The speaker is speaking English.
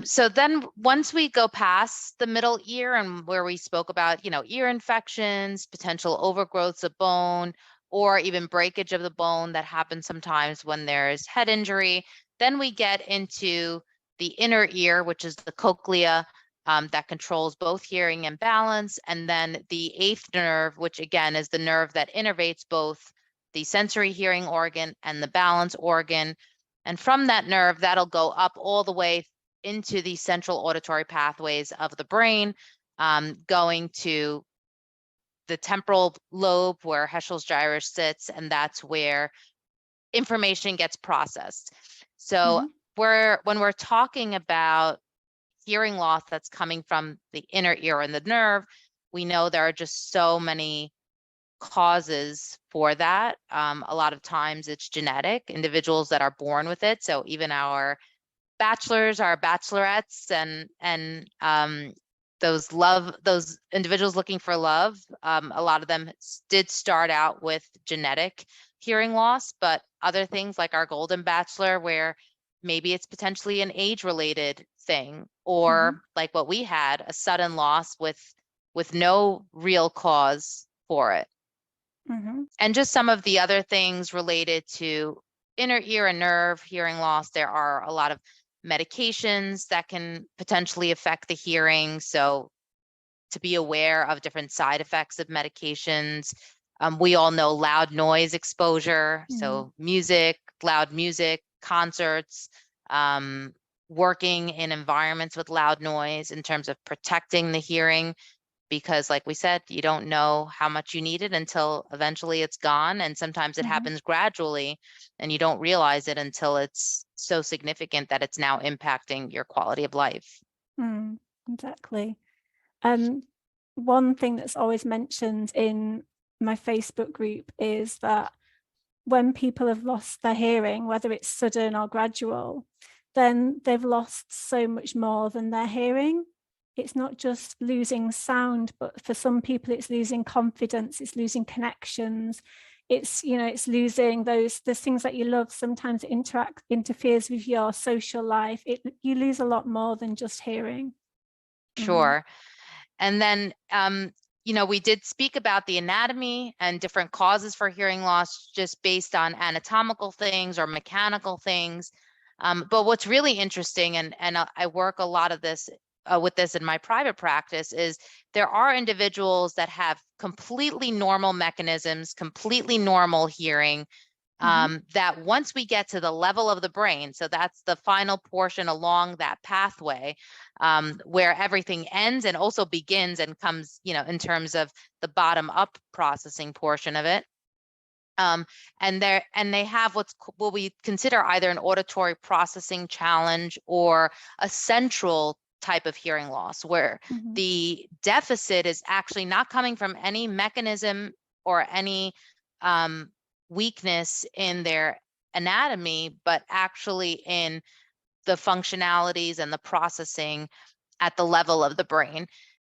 So then once we go past the middle ear and where we spoke about, ear infections, potential overgrowths of bone, or even breakage of the bone that happens sometimes when there's head injury, then we get into the inner ear, which is the cochlea, that controls both hearing and balance, and then the eighth nerve, which again is the nerve that innervates both the sensory hearing organ and the balance organ. And from that nerve, that'll go up all the way into the central auditory pathways of the brain, going to the temporal lobe where Heschel's gyrus sits, and that's where information gets processed. So when we're talking about hearing loss that's coming from the inner ear and the nerve, we know there are just so many causes for that. A lot of times it's genetic, individuals that are born with it. So even our bachelors, our bachelorettes, and those individuals looking for love, a lot of them did start out with genetic hearing loss, but other things like our golden bachelor, where maybe it's potentially an age-related thing, or like what we had, a sudden loss with no real cause for it. And just some of the other things related to inner ear and nerve hearing loss, there are a lot of medications that can potentially affect the hearing. So to be aware of different side effects of medications. We all know loud noise exposure. So music, loud music, concerts, working in environments with loud noise in terms of protecting the hearing, because like we said, you don't know how much you need it until eventually it's gone. And sometimes it happens gradually and you don't realize it until it's so significant that it's now impacting your quality of life. Exactly. One thing that's always mentioned in my Facebook group is that when people have lost their hearing, whether it's sudden or gradual, then they've lost so much more than their hearing. It's not just losing sound, but for some people it's losing confidence, it's losing connections, it's losing those things that you love. Sometimes it interferes with your social life. You lose a lot more than just hearing. Sure. And then we did speak about the anatomy and different causes for hearing loss just based on anatomical things or mechanical things. But what's really interesting, and I work a lot of this with this in my private practice, is there are individuals that have completely normal mechanisms, completely normal hearing, that once we get to the level of the brain, so that's the final portion along that pathway, where everything ends and also begins and comes, in terms of the bottom up processing portion of it. And they have what we consider either an auditory processing challenge or a central type of hearing loss, where the deficit is actually not coming from any mechanism or any weakness in their anatomy, but actually in the functionalities and the processing at the level of the brain.